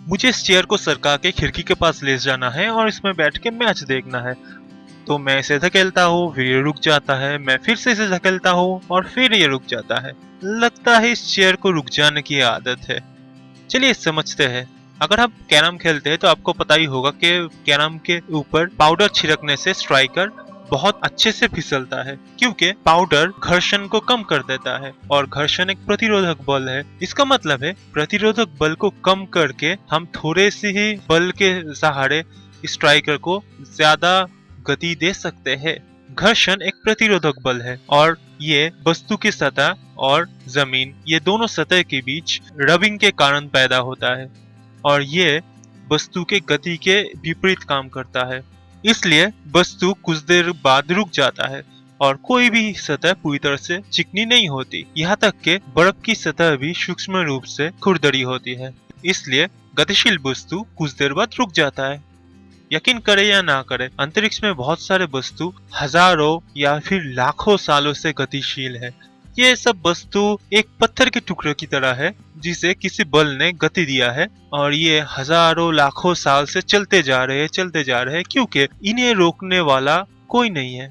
मुझे इस चेयर को सरका के खिड़की के पास ले जाना है और इसमें बैठ के मैच देखना है। तो मैं इसे धकेलता हूँ, फिर ये रुक जाता है, मैं फिर से इसे धकेलता हूँ और फिर ये रुक जाता है। लगता है इस चेयर को रुक जाने की आदत है। चलिए समझते हैं। अगर आप कैरम खेलते हैं तो आपको पता ही होगा कि कैरम के ऊपर पाउडर छिड़कने से स्ट्राइकर बहुत अच्छे से फिसलता है, क्योंकि पाउडर घर्षण को कम कर देता है और घर्षण एक प्रतिरोधक बल है। इसका मतलब है प्रतिरोधक बल को कम करके हम थोड़े से ही बल के सहारे स्ट्राइकर को ज्यादा गति दे सकते हैं। घर्षण एक प्रतिरोधक बल है और ये वस्तु की सतह और जमीन, ये दोनों सतह के बीच रबिंग के कारण पैदा होता है और ये वस्तु के गति के विपरीत काम करता है। इसलिए वस्तु कुछ देर बाद रुक जाता है और कोई भी सतह पूरी तरह से चिकनी नहीं होती। यहाँ तक कि बर्फ की सतह भी सूक्ष्म रूप से खुरदरी होती है। इसलिए गतिशील वस्तु कुछ देर बाद रुक जाता है। यकीन करे या ना करे, अंतरिक्ष में बहुत सारे वस्तु हजारों या फिर लाखों सालों से गतिशील है। ये सब वस्तु एक पत्थर के टुकड़े की तरह है जिसे किसी बल ने गति दिया है और ये हजारों लाखों साल से चलते जा रहे हैं क्योंकि इन्हें रोकने वाला कोई नहीं है।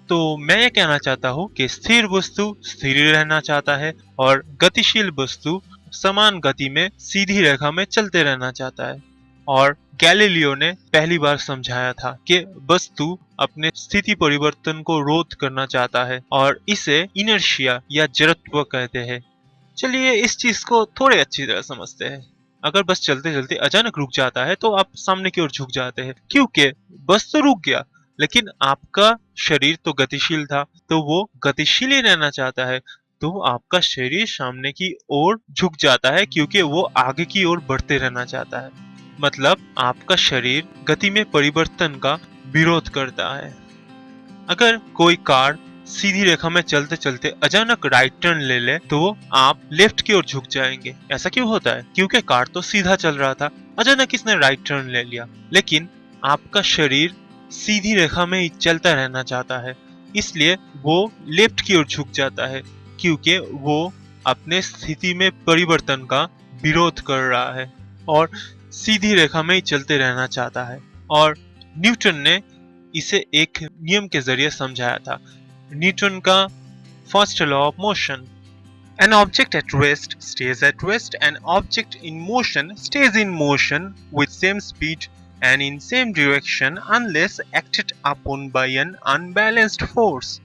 तो मैं ये कहना चाहता हूँ कि स्थिर वस्तु स्थिर ही रहना चाहता है और गतिशील वस्तु समान गति में सीधी रेखा में चलते रहना चाहता है। और गैलीलियो ने पहली बार समझाया था कि वस्तु अपने स्थिति परिवर्तन को रोध करना चाहता है और इसे इनर्शिया या जड़त्व कहते हैं। चलिए इस चीज को थोड़े अच्छी तरह समझते हैं। अगर बस चलते चलते अचानक रुक जाता है तो आप सामने की ओर झुक जाते हैं क्योंकि बस तो रुक गया, लेकिन आपका शरीर तो गतिशील था, तो वो गतिशील ही रहना चाहता है। तो आपका शरीर सामने की ओर झुक जाता है क्योंकि वो आगे की ओर बढ़ते रहना चाहता है। मतलब आपका शरीर गति में परिवर्तन का विरोध करता है। अगर कोई कार सीधी रेखा में चलते चलते अचानक राइट टर्न ले ले तो आप लेफ्ट की ओर झुक जाएंगे। ऐसा क्यों होता है? क्योंकि कार तो सीधा चल रहा था, अचानक इसने राइट टर्न ले लिया। लेकिन आपका शरीर सीधी रेखा में ही चलता रहना चाहता है, इसलिए वो लेफ्ट की ओर झुक जाता है क्योंकि वो अपने स्थिति में परिवर्तन का विरोध कर रहा है और सीधी रेखा में ही चलते रहना चाहता है। और न्यूटन ने इसे एक नियम के जरिए समझाया था, न्यूटन का first law of motion. An object at rest stays at rest, an object in motion stays in motion with same speed and in same direction unless acted upon by an unbalanced force।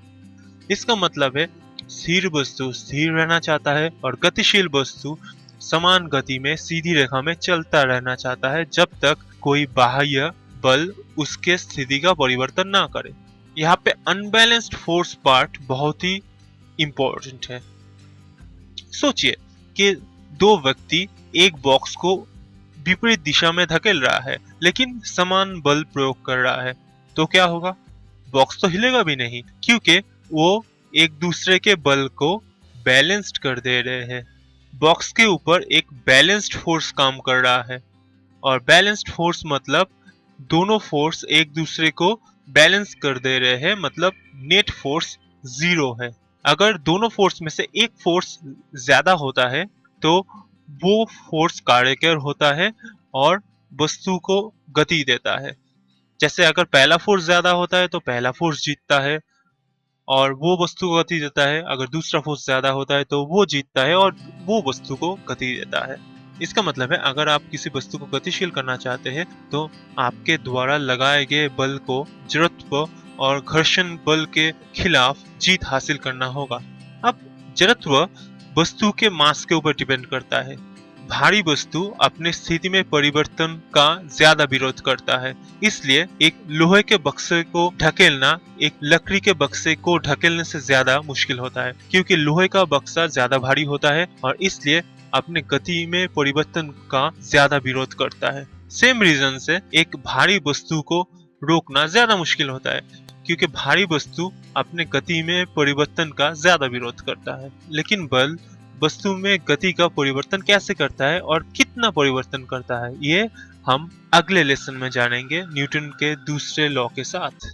इसका मतलब है स्थिर वस्तु स्थिर रहना चाहता है और गतिशील वस्तु समान गति में सीधी रेखा में चलता रहना चाहता है जब तक कोई बाह्य बल उसके स्थिति का परिवर्तन ना करे। यहाँ पे अनबैलेंस्ड फोर्स पार्ट बहुत ही इंपॉर्टेंट है। सोचिए कि दो व्यक्ति एक बॉक्स को विपरीत दिशा में धकेल रहा है लेकिन समान बल प्रयोग कर रहा है, तो क्या होगा? बॉक्स तो हिलेगा भी नहीं क्योंकि वो एक दूसरे के बल को बैलेंस्ड कर दे रहे हैं। बॉक्स के ऊपर एक बैलेंस्ड फोर्स काम कर रहा है और बैलेंस्ड फोर्स मतलब दोनों फोर्स एक दूसरे को बैलेंस कर दे रहे हैं, मतलब नेट फोर्स जीरो है। अगर दोनों फोर्स में से एक फोर्स ज्यादा होता है तो वो फोर्स कार्यकर होता है और वस्तु को गति देता है। जैसे अगर पहला फोर्स ज्यादा होता है तो पहला फोर्स जीतता है और वो वस्तु को गति देता है। अगर दूसरा फोर्स ज्यादा होता है तो वो जीतता है और वो वस्तु को गति देता है। इसका मतलब है अगर आप किसी वस्तु को गतिशील करना चाहते हैं तो आपके द्वारा लगाए गए बल को जड़त्व और घर्षण बल के खिलाफ जीत हासिल करना होगा। अब जड़त्व वस्तु के मास के ऊपर डिपेंड करता है। भारी वस्तु अपने स्थिति में परिवर्तन का ज्यादा विरोध करता है, इसलिए एक लोहे के बक्से को ढकेलना एक लकड़ी के बक्से को ढकेलने से ज्यादा मुश्किल होता है क्योंकि लोहे का बक्सा ज्यादा भारी होता है और इसलिए अपने गति में परिवर्तन का ज्यादा विरोध करता है। सेम रीजन से एक भारी वस्तु को रोकना ज्यादा मुश्किल होता है क्योंकि भारी वस्तु अपने गति में परिवर्तन का ज्यादा विरोध करता है। लेकिन बल वस्तु में गति का परिवर्तन कैसे करता है और कितना परिवर्तन करता है, ये हम अगले लेसन में जानेंगे न्यूटन के दूसरे लॉ के साथ।